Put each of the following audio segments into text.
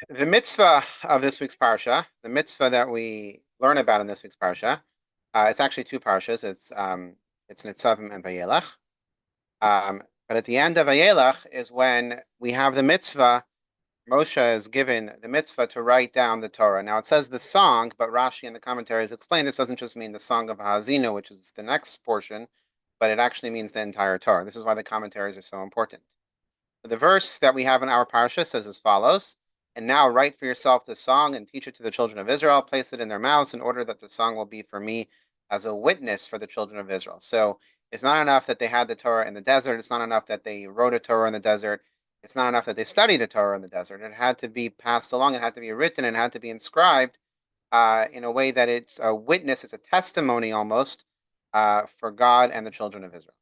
The mitzvah of this week's parsha, the mitzvah that we learn about in this week's parsha, it's actually two parshas. It's Nitzavim and Vayelach. But at the end of Vayelach is when we have the mitzvah. Moshe is given the mitzvah to write down the Torah. Now it says the song, but Rashi in the commentaries explain this doesn't just mean the song of Haazinu, which is the next portion, but it actually means the entire Torah. This is why the commentaries are so important. The verse that we have in our parsha says as follows: "And now write for yourself the song and teach it to the children of Israel. Place it in their mouths in order that the song will be for me as a witness for the children of Israel." So it's not enough that they had the Torah in the desert. It's not enough that they wrote a Torah in the desert. It's not enough that they studied the Torah in the desert. It had to be passed along. It had to be written. It had to be inscribed in a way that it's a witness. It's a testimony almost for God and the children of Israel.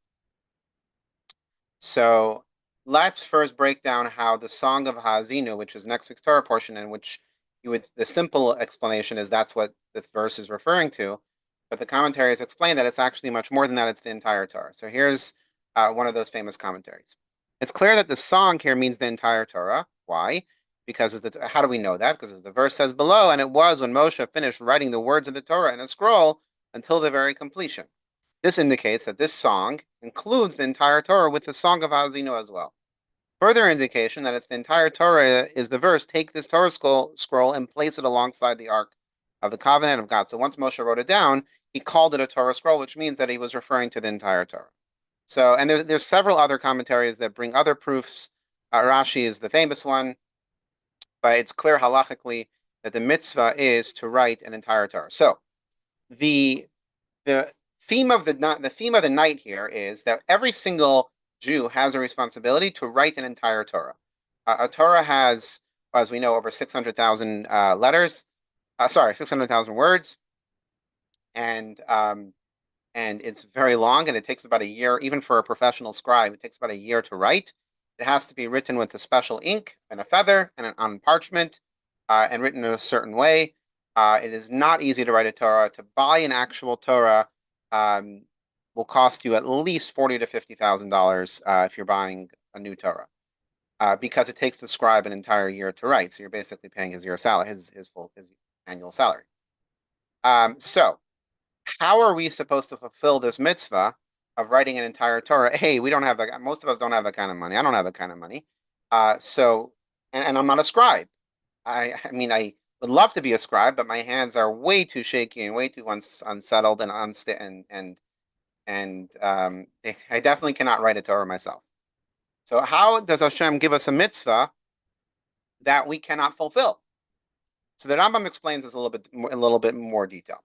So let's first break down how the Song of Haazinu, which is next week's Torah portion, in which the simple explanation is that's what the verse is referring to, but the commentaries explain that it's actually much more than that. It's the entire Torah. So here's one of those famous commentaries. It's clear that the song here means the entire Torah. Why? Because how do we know that? Because as the verse says below, and it was when Moshe finished writing the words of the Torah in a scroll until the very completion. This indicates that this song includes the entire Torah with the Song of Haazinu as well. Further indication that it's the entire Torah is the verse, "Take this Torah scroll and place it alongside the Ark of the Covenant of God." So once Moshe wrote it down, he called it a Torah scroll, which means that he was referring to the entire Torah. So, and there's several other commentaries that bring other proofs. Rashi is the famous one, but it's clear halachically that the mitzvah is to write an entire Torah. So the theme of the night here is that every single Jew has a responsibility to write an entire Torah. A Torah has, as we know, over 600,000 letters. 600,000 words, and it's very long, and it takes about a year, even for a professional scribe. It takes about a year to write. It has to be written with a special ink and a feather and on parchment, and written in a certain way. It is not easy to write a Torah. To buy an actual Torah will cost you at least $40,000 to $50,000 if you're buying a new Torah, because it takes the scribe an entire year to write. So you're basically paying his year salary, his annual salary. So how are we supposed to fulfill this mitzvah of writing an entire Torah? Hey, we don't have that. Most of us don't have that kind of money. I don't have that kind of money. And I'm not a scribe. I mean, I would love to be a scribe, but my hands are way too shaky and way too unsettled and I definitely cannot write a Torah myself. So how does Hashem give us a mitzvah that we cannot fulfill? So the Rambam explains this a little bit more detail.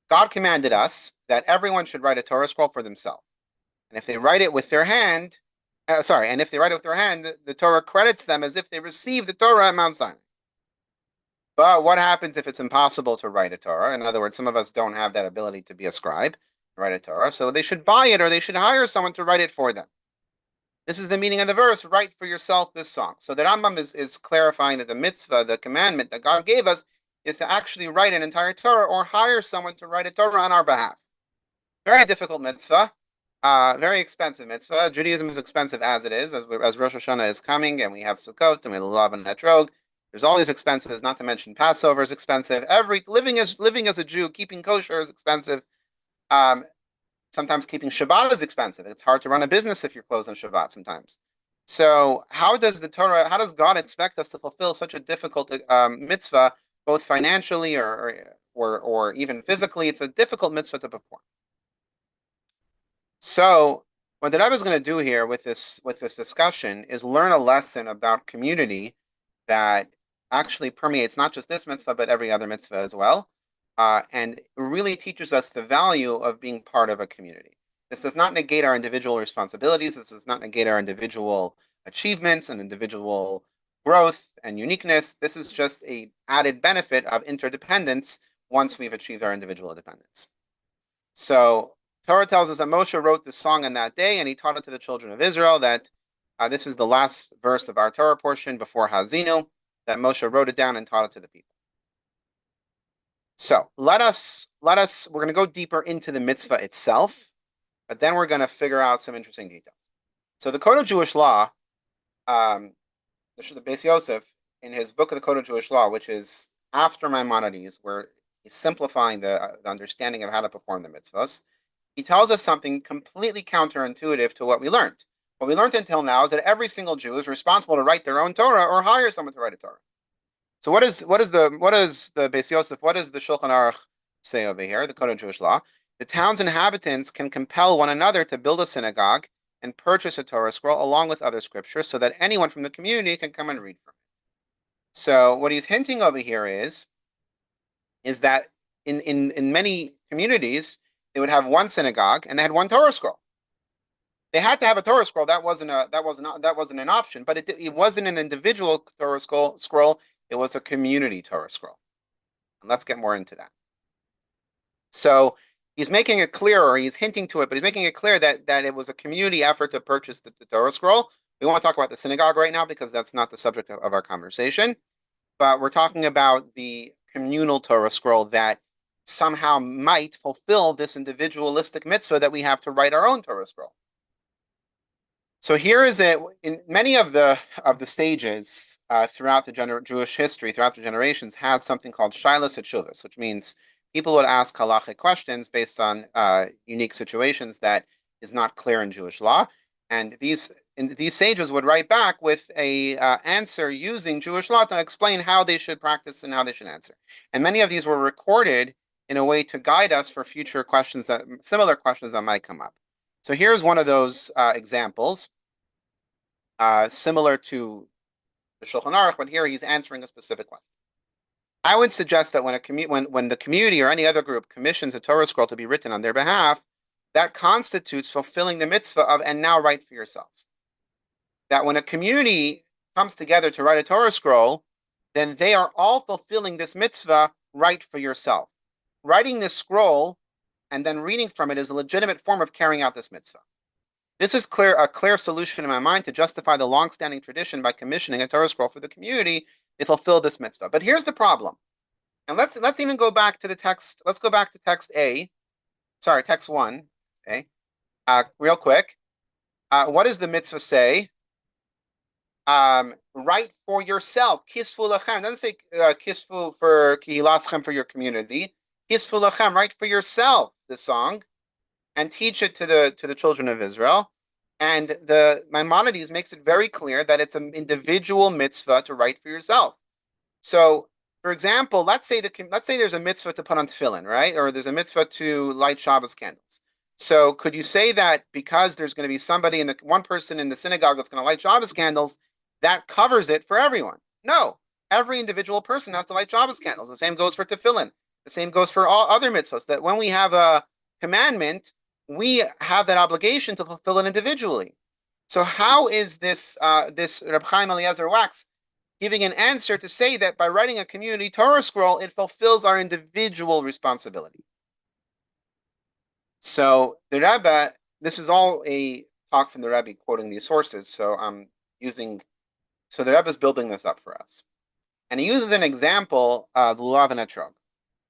God commanded us that everyone should write a Torah scroll for themselves, and if they write it with their hand, the Torah credits them as if they received the Torah at Mount Sinai. But what happens if it's impossible to write a Torah? In other words, some of us don't have that ability to be a scribe, write a Torah, so they should buy it or they should hire someone to write it for them. This is the meaning of the verse, "Write for yourself this song." So the Rambam is clarifying that the mitzvah, the commandment that God gave us, is to actually write an entire Torah or hire someone to write a Torah on our behalf. Very difficult mitzvah, very expensive mitzvah. Judaism is expensive as it is, as Rosh Hashanah is coming, and we have Sukkot, and we have Lulav and Etrog. There's all these expenses, not to mention Passover is expensive. Living as a Jew, keeping kosher is expensive. Sometimes keeping Shabbat is expensive. It's hard to run a business if you're closed on Shabbat sometimes. So how does God expect us to fulfill such a difficult mitzvah, both financially or even physically? It's a difficult mitzvah to perform. So what the Rebbe is going to do here with this discussion is learn a lesson about community that actually permeates not just this mitzvah, but every other mitzvah as well. And really teaches us the value of being part of a community. This does not negate our individual responsibilities. This does not negate our individual achievements and individual growth and uniqueness. This is just an added benefit of interdependence once we've achieved our individual independence. So Torah tells us that Moshe wrote this song on that day, and he taught it to the children of Israel. That this is the last verse of our Torah portion before Haazinu, that Moshe wrote it down and taught it to the people. So we're going to go deeper into the mitzvah itself, but then we're going to figure out some interesting details. So the Code of Jewish Law, the Beis Yosef, in his book of the Code of Jewish Law, which is after Maimonides, where he's simplifying the understanding of how to perform the mitzvahs, he tells us something completely counterintuitive to what we learned. What we learned until now is that every single Jew is responsible to write their own Torah or hire someone to write a Torah. So what is the Beis Yosef? What does the Shulchan Aruch say over here? The Code of Jewish Law: the town's inhabitants can compel one another to build a synagogue and purchase a Torah scroll along with other scriptures, so that anyone from the community can come and read from it. So what he's hinting over here is that in many communities they would have one synagogue and they had one Torah scroll. They had to have a Torah scroll. That wasn't an option, but it wasn't an individual Torah scroll. It was a community Torah scroll. And let's get more into that. So he's making it clear, or he's hinting to it, but he's making it clear that it was a community effort to purchase the Torah scroll. We won't talk about the synagogue right now because that's not the subject of our conversation. But we're talking about the communal Torah scroll that somehow might fulfill this individualistic mitzvah that we have to write our own Torah scroll. So here is it. In many of the sages throughout the Jewish history, throughout the generations, had something called shilas etshuvas, which means people would ask halachic questions based on unique situations that is not clear in Jewish law, and these sages would write back with a answer using Jewish law to explain how they should practice and how they should answer. And many of these were recorded in a way to guide us for future questions, similar questions that might come up. So here's one of those examples, similar to the Shulchan Aruch, but here he's answering a specific question. I would suggest that when the community or any other group commissions a Torah scroll to be written on their behalf, that constitutes fulfilling the mitzvah of "and now write for yourselves." That when a community comes together to write a Torah scroll, then they are all fulfilling this mitzvah, write for yourself. Writing this scroll and then reading from it is a legitimate form of carrying out this mitzvah. This is a clear solution in my mind to justify the long-standing tradition by commissioning a Torah scroll for the community to fulfill this mitzvah. But here's the problem. And let's even go back to the text. Let's go back to text 1. Okay, real quick. What does the mitzvah say? Write for yourself. Kisfu lachem. It doesn't say kisfu for kihilaschem for your community. Kisfu lachem. Write for yourself the song, and teach it to the children of Israel. And the Maimonides makes it very clear that it's an individual mitzvah to write for yourself. So, for example, let's say there's a mitzvah to put on tefillin, right? Or there's a mitzvah to light Shabbos candles. So, could you say that because there's going to be one person in the synagogue that's going to light Shabbos candles, that covers it for everyone? No, every individual person has to light Shabbos candles. The same goes for tefillin. The same goes for all other mitzvahs. That when we have a commandment, we have that obligation to fulfill it individually. So how is this Reb Chaim Eliezer Wax giving an answer to say that by writing a community Torah scroll, it fulfills our individual responsibility? So the Rebbe, this is all a talk from the Rebbe quoting these sources. So the Rebbe is building this up for us. And he uses an example of Lulav and Etrog,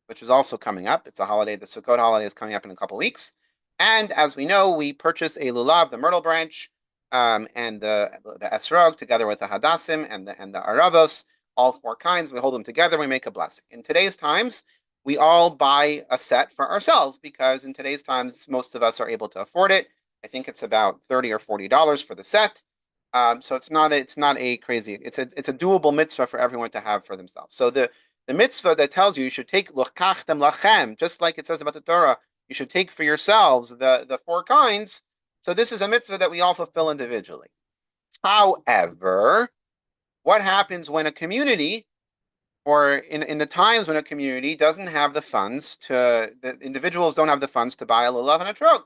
which is also coming up. It's a holiday. The Sukkot holiday is coming up in a couple of weeks. And as we know, we purchase a lulav, the myrtle branch, and the esrog, together with the hadassim and the aravos, all 4 kinds. We hold them together. We make a blessing. In today's times, we all buy a set for ourselves because in today's times, most of us are able to afford it. I think it's about $30 or $40 for the set. So it's not a crazy. It's a doable mitzvah for everyone to have for themselves. So the mitzvah that tells you should take l'chachtem lachem, just like it says about the Torah. You should take for yourselves the 4 kinds. So this is a mitzvah that we all fulfill individually. However, what happens when a community, or in the times when a community doesn't have the funds the individuals don't have the funds to buy a lulav and a etrog?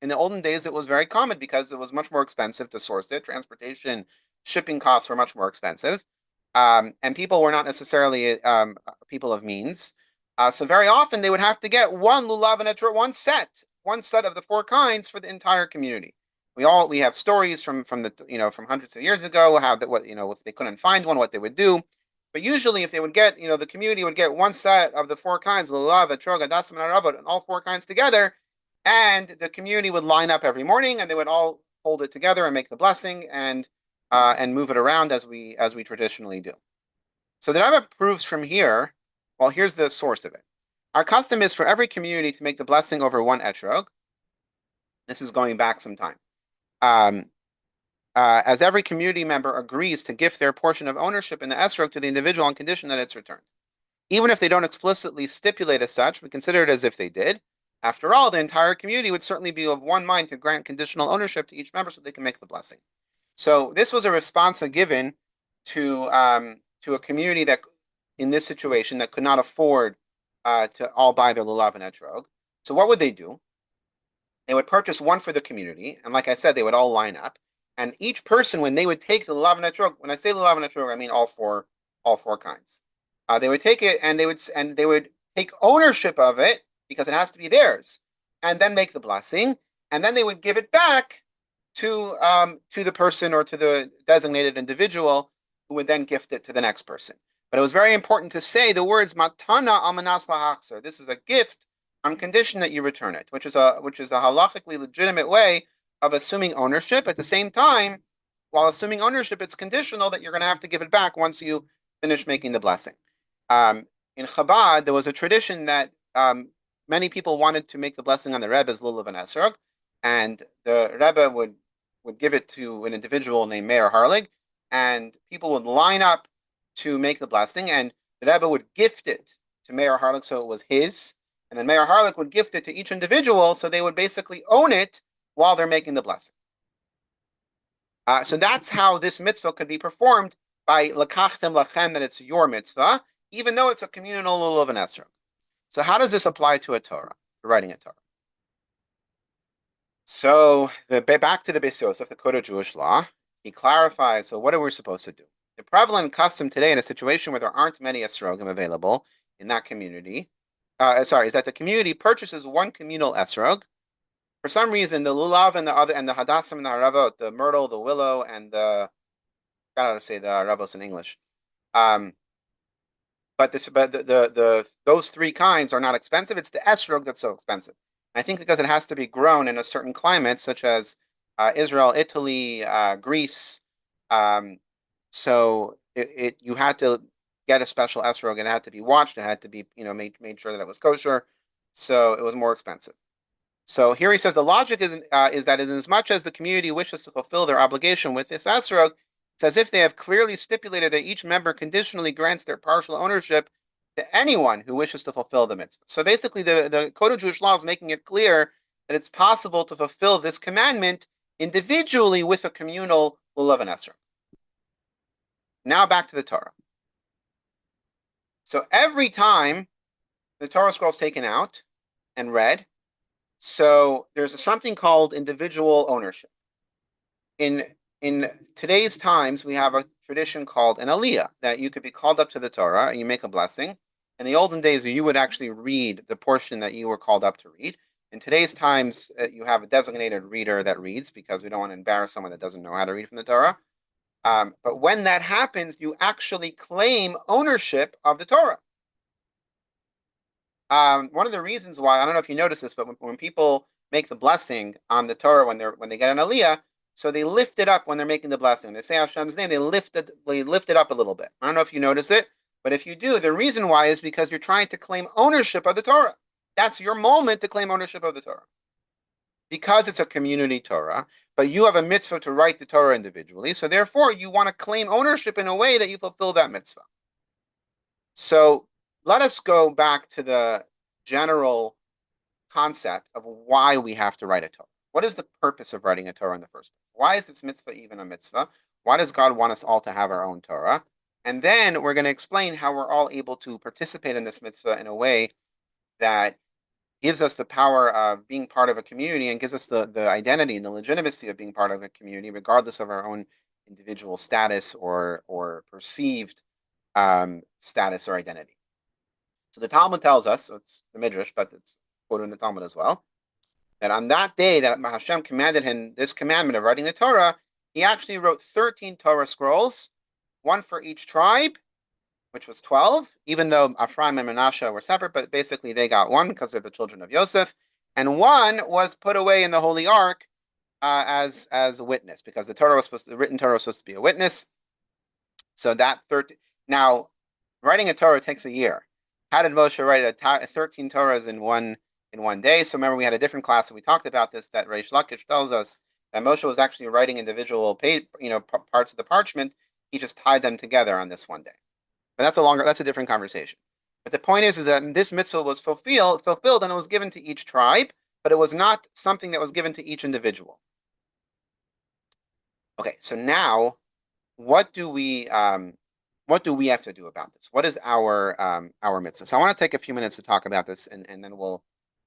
In the olden days, it was very common because it was much more expensive to source it. Transportation, shipping costs were much more expensive. And people were not necessarily people of means. So very often they would have to get one lulav and etrog, one set of the 4 kinds for the entire community. We have stories from hundreds of years ago if they couldn't find one, what they would do. But usually, if they would get the community would get one set of the 4 kinds, lulav, etrog, hadassim, and aravot, and all 4 kinds together, and the community would line up every morning, and they would all hold it together and make the blessing and move it around as we traditionally do. So the Rebbe proves from here, well, here's the source of it. Our custom is for every community to make the blessing over one esrog. This is going back some time. Um, as every community member agrees to gift their portion of ownership in the esrog to the individual on condition that it's returned. Even if they don't explicitly stipulate as such, we consider it as if they did. After all, the entire community would certainly be of one mind to grant conditional ownership to each member so they can make the blessing. So this was a response given to a community that, in this situation, that could not afford to all buy their lulav and etrog. So what would they do? They would purchase one for the community, and like I said, they would all line up. And each person, when they would take the lulav and etrog, when I say lulav and etrog, I mean all four kinds. They would take it and they would take ownership of it because it has to be theirs, and then make the blessing, and then they would give it back to the person or to the designated individual who would then gift it to the next person. But it was very important to say the words matana almanas lahachzer. This is a gift on condition that you return it, which is a halachically legitimate way of assuming ownership. At the same time, while assuming ownership, it's conditional that you're going to have to give it back once you finish making the blessing. In Chabad, there was a tradition that many people wanted to make the blessing on the Rebbe's lulav and esrog, and the Rebbe would give it to an individual named Meir Harlig, and people would line up to make the blessing, and the Rebbe would gift it to Meir Harlig, so it was his, and then Meir Harlig would gift it to each individual, so they would basically own it while they're making the blessing. So that's how this mitzvah could be performed by lakachtem lachem, that it's your mitzvah, even though it's a communal lulav and esrog. So how does this apply to a Torah, to writing a Torah? So back to the Beis Yosef, the Code of Jewish Law, he clarifies, so what are we supposed to do? The prevalent custom today in a situation where there aren't many esrogim available in that community, is that the community purchases one communal esrog. For some reason, the lulav and the hadassim and the haravot, the myrtle, the willow, and I gotta say the haravos in English. But those three kinds are not expensive. It's the esrog that's so expensive. I think because it has to be grown in a certain climate, such as Israel, Italy, Greece. So you had to get a special esrog, and it had to be watched. It had to be made sure that it was kosher. So it was more expensive. So here he says the logic is that in as much as the community wishes to fulfill their obligation with this esrog, it's as if they have clearly stipulated that each member conditionally grants their partial ownership to anyone who wishes to fulfill the mitzvah. So basically, the Code of Jewish Law is making it clear that it's possible to fulfill this commandment individually with a communal lulav and esrog. Now back to the Torah. So every time the Torah scroll is taken out and read, so there's something called individual ownership. In today's times, we have a tradition called an aliyah, that you could be called up to the Torah and you make a blessing. In the olden days, you would actually read the portion that you were called up to read. In today's times, you have a designated reader that reads, because we don't want to embarrass someone that doesn't know how to read from the Torah. But when that happens, you actually claim ownership of the Torah. One of the reasons why, I don't know if you notice this, but when people make the blessing on the Torah when they get an aliyah, so they lift it up when they're making the blessing. They say Hashem's name, they lift it up a little bit. I don't know if you notice it, but if you do, the reason why is because you're trying to claim ownership of the Torah. That's your moment to claim ownership of the Torah. Because it's a community Torah, but you have a mitzvah to write the Torah individually, so therefore you want to claim ownership in a way that you fulfill that mitzvah. So let us go back to the general concept of why we have to write a Torah. What is the purpose of writing a Torah in the first place? Why is this mitzvah even a mitzvah? Why does God want us all to have our own Torah? And then we're going to explain how we're all able to participate in this mitzvah in a way that gives us the power of being part of a community and gives us the identity and the legitimacy of being part of a community, regardless of our own individual status or perceived status or identity. So the Talmud tells us, so it's the Midrash, but it's quoted in the Talmud as well, that on that day that Hashem commanded him this commandment of writing the Torah, he actually wrote 13 Torah scrolls, one for each tribe, which was 12, even though Ephraim and Manasseh were separate, but basically they got one because they're the children of Yosef, and one was put away in the Holy Ark as a witness, because the written Torah was supposed to be a witness. So that 13. Now, Writing a Torah takes a year. How did Moshe write 13 Torahs in one day? So remember, we had a different class and we talked about this. That Reish Lakish tells us that Moshe was actually writing individual parts of the parchment. He just tied them together on this one day. But that's a different conversation. But the point is that this mitzvah was fulfilled, and it was given to each tribe, but it was not something that was given to each individual. Okay, so now, what do we have to do about this? What is our mitzvah? So I want to take a few minutes to talk about this, and then we'll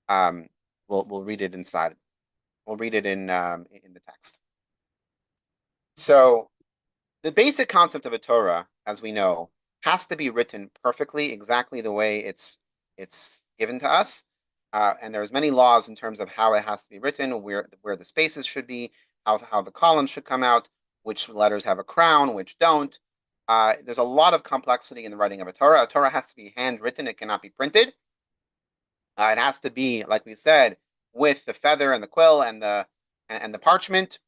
read it inside. We'll read it in the text. So the basic concept of a Torah, as we know, has to be written perfectly, exactly the way it's given to us. And there's many laws in terms of how it has to be written, where the spaces should be, how the columns should come out, which letters have a crown, which don't. There's a lot of complexity in the writing of a Torah. A Torah has to be handwritten; it cannot be printed. It has to be, like we said, with the feather and the quill and the parchment,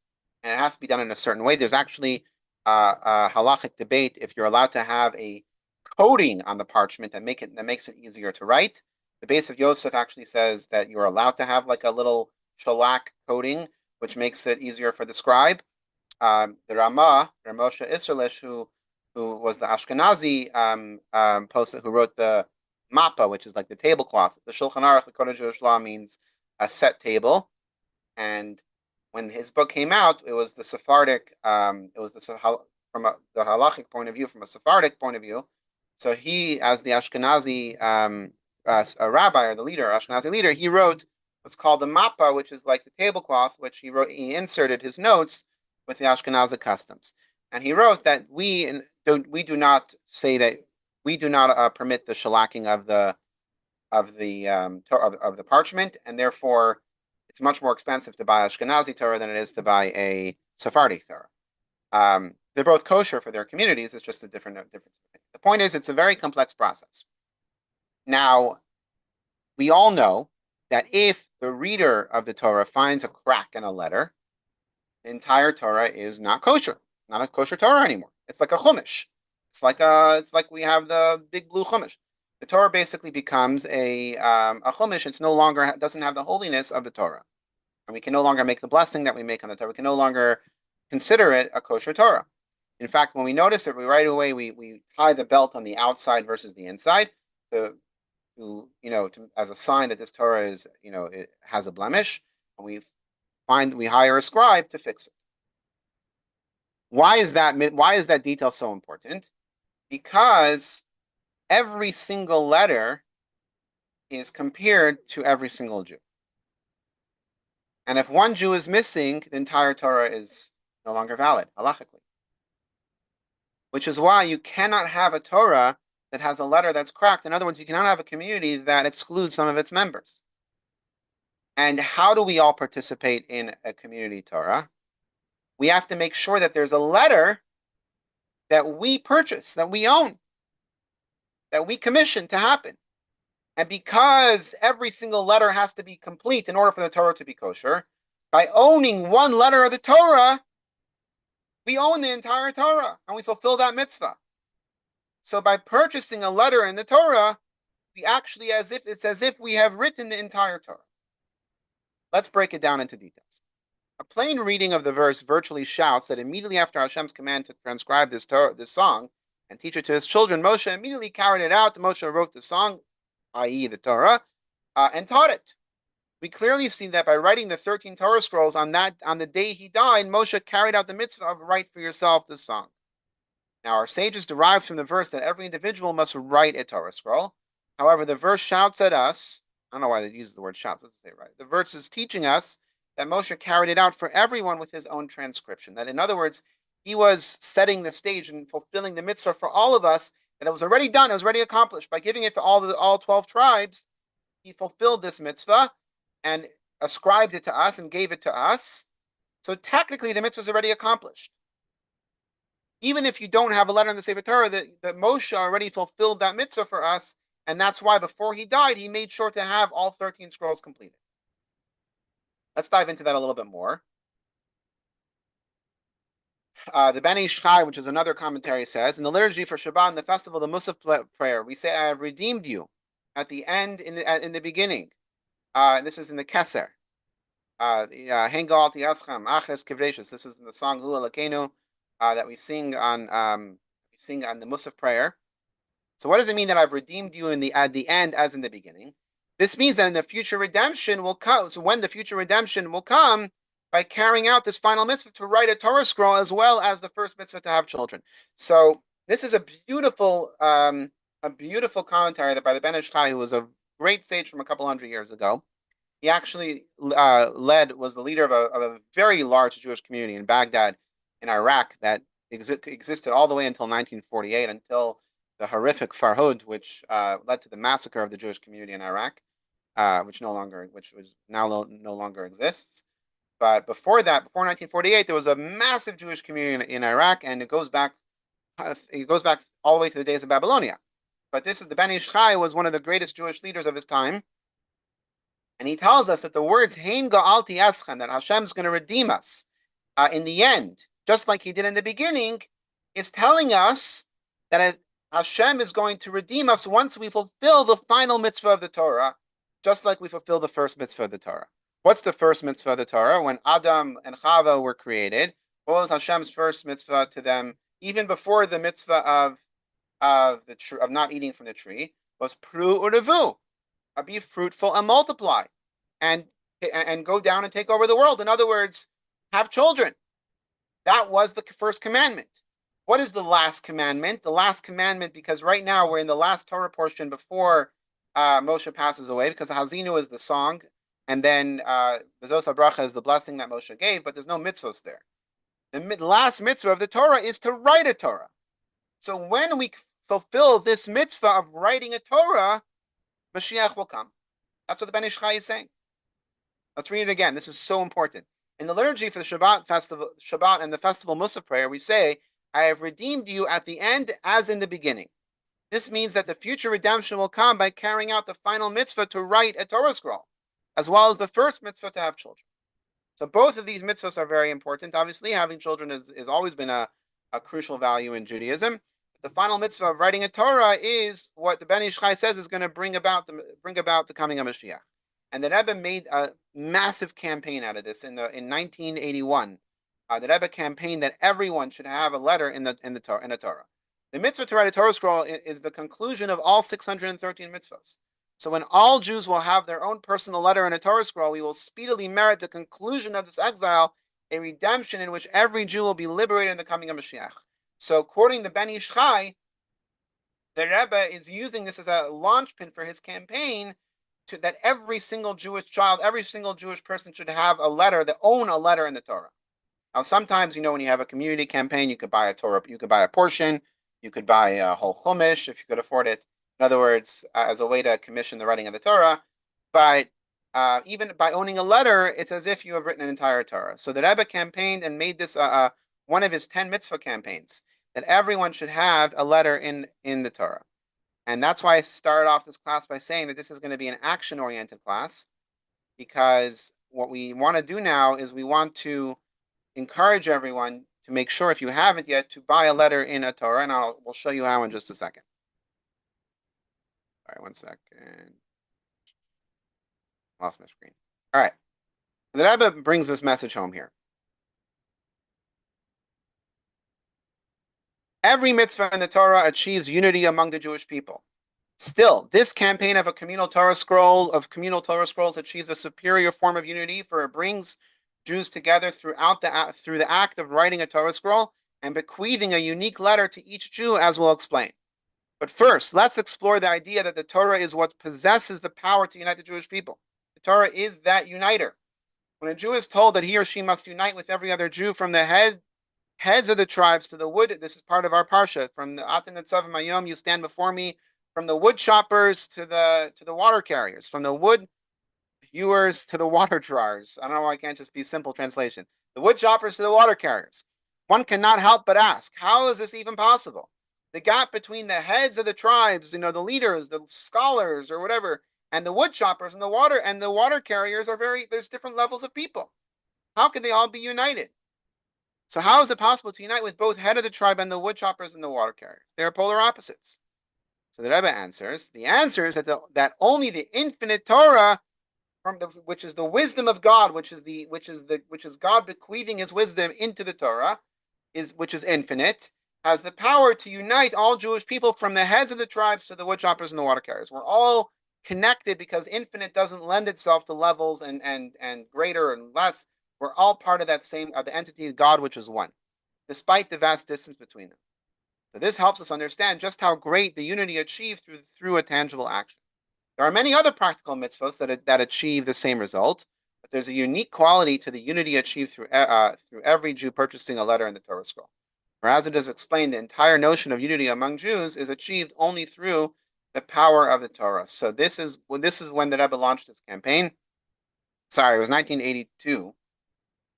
and it has to be done in a certain way. There's actually a halachic debate if you're allowed to have a coating on the parchment that makes it easier to write. The base of Yosef actually says that you're allowed to have like a little shellac coating, which makes it easier for the scribe. The Ramah, Ramosha Isserlish, who was the Ashkenazi poet who wrote the Mappa, which is like the tablecloth. The Shulchan Aruch, the Code of Jewish Law, means a set table, and when his book came out, it was the Sephardic, from the halachic point of view, from a Sephardic point of view. So he, as the Ashkenazi a rabbi or the leader, Ashkenazi leader, he wrote what's called the Mappa, which is like the tablecloth, which he inserted his notes with the Ashkenazi customs. And he wrote that we do not permit the shellacking of the parchment, and therefore it's much more expensive to buy Ashkenazi Torah than it is to buy a Sephardi Torah. They're both kosher for their communities. It's just a difference. The point is, it's a very complex process. Now, we all know that if the reader of the Torah finds a crack in a letter, the entire Torah is not kosher. Not a kosher Torah anymore. It's like a chumash. It's like we have the big blue chumash. The Torah basically becomes a chumash. It's no longer doesn't have the holiness of the Torah, and we can no longer make the blessing that we make on the Torah. We can no longer consider it a kosher Torah. In fact, when we notice it, right away we tie the belt on the outside versus the inside as a sign that this Torah is it has a blemish, and we hire a scribe to fix it. Why is that detail so important? Because every single letter is compared to every single Jew. And if one Jew is missing, the entire Torah is no longer valid, halachically. Which is why you cannot have a Torah that has a letter that's cracked. In other words, you cannot have a community that excludes some of its members. And how do we all participate in a community Torah? We have to make sure that there's a letter that we purchase, that we own, that we commission to happen. And because every single letter has to be complete in order for the Torah to be kosher, by owning one letter of the Torah, we own the entire Torah and we fulfill that mitzvah. So by purchasing a letter in the Torah, it's as if we have written the entire Torah. Let's break it down into details. A plain reading of the verse virtually shouts that immediately after Hashem's command to transcribe this song and teach it to his children, Moshe immediately carried it out. Moshe wrote the song, i.e. the Torah, and taught it. We clearly see that by writing the 13 Torah scrolls on the day he died, Moshe carried out the mitzvah of write for yourself this song. Now, our sages derived from the verse that every individual must write a Torah scroll. However, the verse shouts at us. I don't know why they use the word shouts. Let's say it right. The verse is teaching us that Moshe carried it out for everyone with his own transcription. That, in other words, he was setting the stage and fulfilling the mitzvah for all of us. That it was already done. It was already accomplished. By giving it to all 12 tribes, he fulfilled this mitzvah and ascribed it to us and gave it to us. So technically, the mitzvah is already accomplished. Even if you don't have a letter in the Sefer Torah, that Moshe already fulfilled that mitzvah for us, and that's why before he died, he made sure to have all 13 scrolls completed. Let's dive into that a little bit more. The Ben Ish Chai, which is another commentary, says in the liturgy for Shabbat and the festival, the Musaf prayer, we say, "I have redeemed you." At the end, in the beginning, this is in the Keser. Hengal Tiascham Achres Kivreshes. This is in the song Hu Alakenu that we sing on the Musaf prayer. So what does it mean that I've redeemed you at the end as in the beginning? This means that in the future redemption will come. So when the future redemption will come by carrying out this final mitzvah to write a Torah scroll as well as the first mitzvah to have children. So this is a beautiful commentary that by the Ben Ish Chai, who was a great sage from a couple hundred years ago. He actually was the leader of a very large Jewish community in Baghdad, in Iraq, that existed all the way until 1948, until the horrific Farhud, which led to the massacre of the Jewish community in Iraq, which now no longer exists. But before that, before 1948, there was a massive Jewish community in Iraq, and it goes back all the way to the days of Babylonia. But the Ben Ish Chai was one of the greatest Jewish leaders of his time. And he tells us that the words "Hein Ga'alti Eschem," that Hashem's going to redeem us in the end, just like He did in the beginning, is telling us that Hashem is going to redeem us once we fulfill the final mitzvah of the Torah, just like we fulfill the first mitzvah of the Torah. What's the first mitzvah of the Torah? When Adam and Chava were created, what was Hashem's first mitzvah to them, even before the mitzvah of not eating from the tree? Was pru urevu. Be fruitful and multiply, and go down and take over the world. In other words, have children. That was the first commandment. What is the last commandment? The last commandment, because right now we're in the last Torah portion before Moshe passes away, because the Hazinu is the song, and then Bezos HaBracha is the blessing that Moshe gave, but there's no mitzvahs there. The last mitzvah of the Torah is to write a Torah. So when we fulfill this mitzvah of writing a Torah, Mashiach will come. That's what the Ben Ish Chai is saying. Let's read it again. This is so important. In the liturgy for the Shabbat and the festival Musaf prayer, we say, "I have redeemed you at the end as in the beginning." This means that the future redemption will come by carrying out the final mitzvah to write a Torah scroll, as well as the first mitzvah to have children. So both of these mitzvahs are very important. Obviously, having children has always been a crucial value in Judaism. The final mitzvah of writing a Torah is what the Ben Ish Chai says is going to bring about the coming of Mashiach. And the Rebbe made a massive campaign out of this in 1981. The Rebbe campaigned that everyone should have a letter in the Torah. The mitzvah to write a Torah scroll is the conclusion of all 613 mitzvahs. So when all Jews will have their own personal letter in a Torah scroll, we will speedily merit the conclusion of this exile, a redemption in which every Jew will be liberated in the coming of Mashiach. So, quoting the Ben Ish Chai, the Rebbe is using this as a launch pin for his campaign that every single Jewish child, every single Jewish person should have own a letter in the Torah. Now, sometimes, when you have a community campaign, you could buy a Torah, you could buy a portion, you could buy a whole chumash if you could afford it. In other words, as a way to commission the writing of the Torah. But even by owning a letter, it's as if you have written an entire Torah. So the Rebbe campaigned and made this one of his 10 mitzvah campaigns, that everyone should have a letter in the Torah. And that's why I started off this class by saying that this is going to be an action-oriented class, because what we want to do now is we want to encourage everyone to make sure, if you haven't yet, to buy a letter in a Torah, and we'll show you how in just a second. All right, 1 second. Lost my screen. All right. The Rebbe brings this message home here. Every mitzvah in the Torah achieves unity among the Jewish people. Still, this campaign of communal Torah scrolls achieves a superior form of unity, for it brings Jews together through the act of writing a Torah scroll and bequeathing a unique letter to each Jew, as we'll explain. But first, let's explore the idea that the Torah is what possesses the power to unite the Jewish people. The Torah is that uniter. When a Jew is told that he or she must unite with every other Jew, from the heads of the tribes to the wood, this is part of our parsha, from the Atan Netzav Mayom, you stand before me, from the wood choppers to the water carriers, from the wood hewers to the water drawers. I don't know why I can't just be simple translation. The wood choppers to the water carriers. One cannot help but ask, how is this even possible? The gap between the heads of the tribes, the leaders, the scholars, or whatever, and the wood choppers and the water carriers there's different levels of people. How can they all be united? So how is it possible to unite with both head of the tribe and the wood choppers and the water carriers? They are polar opposites. So the Rebbe answers, the answer is that only the infinite Torah, which is the wisdom of God, which is God bequeathing His wisdom into the Torah, which is infinite, has the power to unite all Jewish people from the heads of the tribes to the wood choppers and the water carriers. We're all connected because infinite doesn't lend itself to levels and greater and less. We're all part of that same the entity of God, which is one, despite the vast distance between them. So this helps us understand just how great the unity achieved through a tangible action. There are many other practical mitzvahs that achieve the same result, but there's a unique quality to the unity achieved through every Jew purchasing a letter in the Torah scroll. Or as it is explained, the entire notion of unity among Jews is achieved only through the power of the Torah. So this is when the Rebbe launched his campaign. Sorry, it was 1982,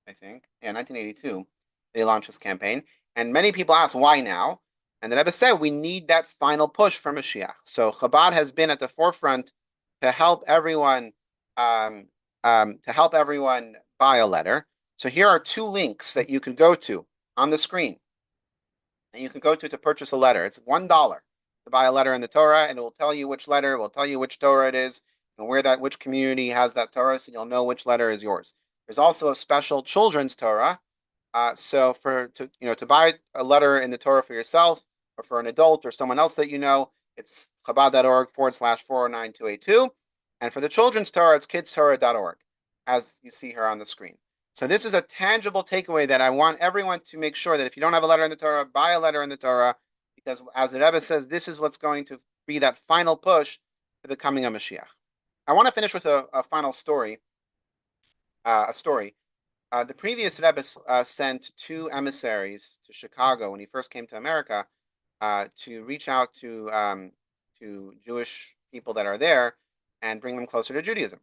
I think. Yeah, 1982. They launched this campaign, and many people ask why now. And the Rebbe said we need that final push for Mashiach. So Chabad has been at the forefront to help everyone buy a letter. So here are two links that you can go to on the screen, and you can go to purchase a letter. It's $1 to buy a letter in the Torah, and it will tell you which letter, it will tell you which Torah it is, and which community has that Torah, so you'll know which letter is yours. There's also a special children's Torah. So to buy a letter in the Torah for yourself or for an adult or someone else that you know, it's chabad.org/409282. And for the children's Torah, it's kidstorah.org, as you see here on the screen. So this is a tangible takeaway that I want everyone to make sure that if you don't have a letter in the Torah, buy a letter in the Torah, because as the Rebbe says, this is what's going to be that final push to the coming of Mashiach. I want to finish with a final story. The previous Rebbe sent two emissaries to Chicago when he first came to America to reach out to Jewish people that are there and bring them closer to Judaism.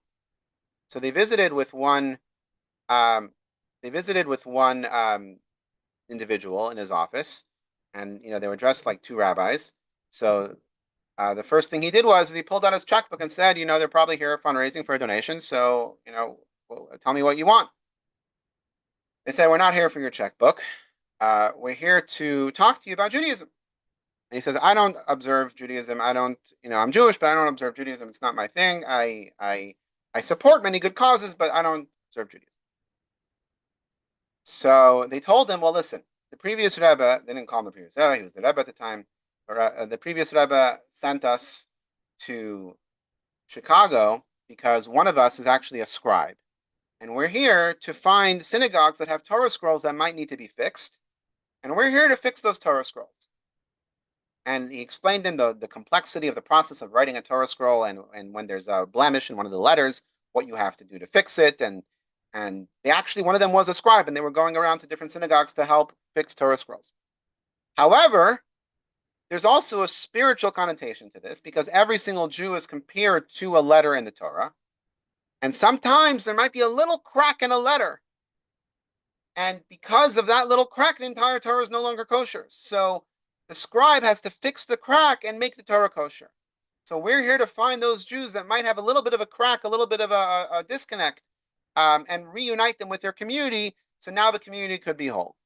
So they visited with one individual in his office, and they were dressed like two rabbis. So the first thing he did was he pulled out his checkbook and said, they're probably here fundraising for a donation, so tell me what you want. They said, we're not here for your checkbook. We're here to talk to you about Judaism. And he says, I don't observe Judaism. I'm Jewish, but I don't observe Judaism. It's not my thing. I support many good causes, but I don't observe Judaism. So they told him, well, listen, the previous Rebbe, they didn't call him the previous Rebbe, he was the Rebbe at the time, the previous Rebbe sent us to Chicago because one of us is actually a scribe. And we're here to find synagogues that have Torah scrolls that might need to be fixed. And we're here to fix those Torah scrolls. And he explained in the complexity of the process of writing a Torah scroll and when there's a blemish in one of the letters, what you have to do to fix it. And they actually, one of them was a scribe, and they were going around to different synagogues to help fix Torah scrolls. However, there's also a spiritual connotation to this because every single Jew is compared to a letter in the Torah. And sometimes there might be a little crack in a letter. And because of that little crack, the entire Torah is no longer kosher. So the scribe has to fix the crack and make the Torah kosher. So we're here to find those Jews that might have a little bit of a crack, a little bit of a disconnect, and reunite them with their community. So now the community could be whole.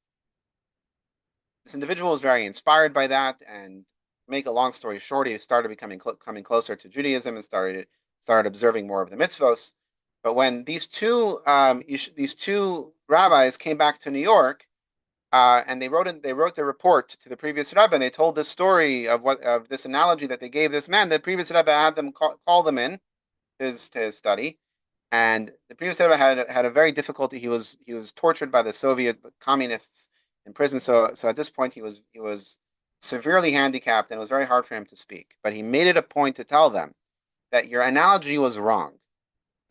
This individual was very inspired by that, and make a long story short, he started coming closer to Judaism and started observing more of the mitzvos. But when these two rabbis came back to New York, and they wrote the report to the previous Rebbe, and they told this story of this analogy that they gave this man. The previous Rebbe had them call them in to his study, and the previous Rebbe had a very difficulty. He was tortured by the Soviet communists in prison. So at this point he was severely handicapped, and it was very hard for him to speak. But he made it a point to tell them that your analogy was wrong.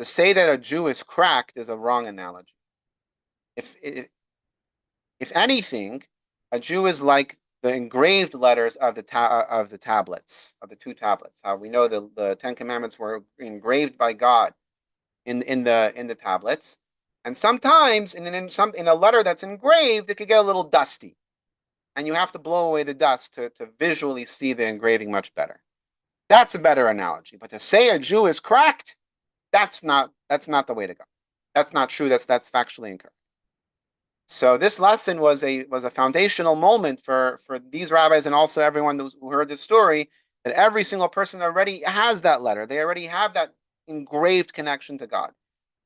To say that a Jew is cracked is a wrong analogy. If anything, a Jew is like the engraved letters of the tablets, of the two tablets. How we know the Ten Commandments were engraved by God in the tablets, and sometimes in a letter that's engraved, it could get a little dusty, and you have to blow away the dust to visually see the engraving much better. That's a better analogy. But to say a Jew is cracked, that's not the way to go. That's not true. That's factually incorrect. So this lesson was a foundational moment for these rabbis and also everyone who heard the story, that every single person already has that letter. They already have that engraved connection to God.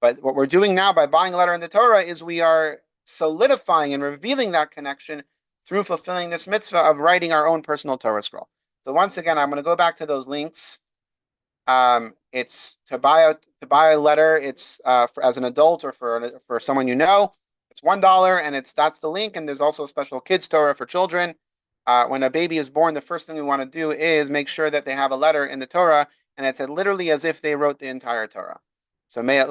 But what we're doing now by buying a letter in the Torah is we are solidifying and revealing that connection through fulfilling this mitzvah of writing our own personal Torah scroll. So once again, I'm going to go back to those links. It's to buy a letter. It's as an adult or for someone you know. It's $1, and that's the link. And there's also a special kids Torah for children. When a baby is born, the first thing we want to do is make sure that they have a letter in the Torah, and it's literally as if they wrote the entire Torah. So let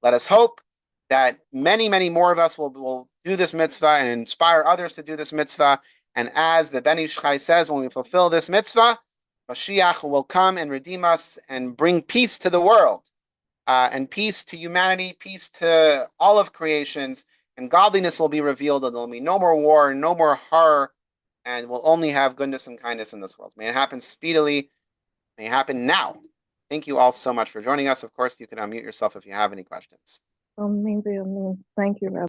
us hope that many more of us will do this mitzvah and inspire others to do this mitzvah. And as the Ben Ish Chai says, when we fulfill this mitzvah, Mashiach will come and redeem us and bring peace to the world, and peace to humanity, peace to all of creations, and godliness will be revealed, and there will be no more war, no more horror, and we'll only have goodness and kindness in this world. May it happen speedily. May it happen now. Thank you all so much for joining us. Of course, you can unmute yourself if you have any questions. Thank you, Rebbe.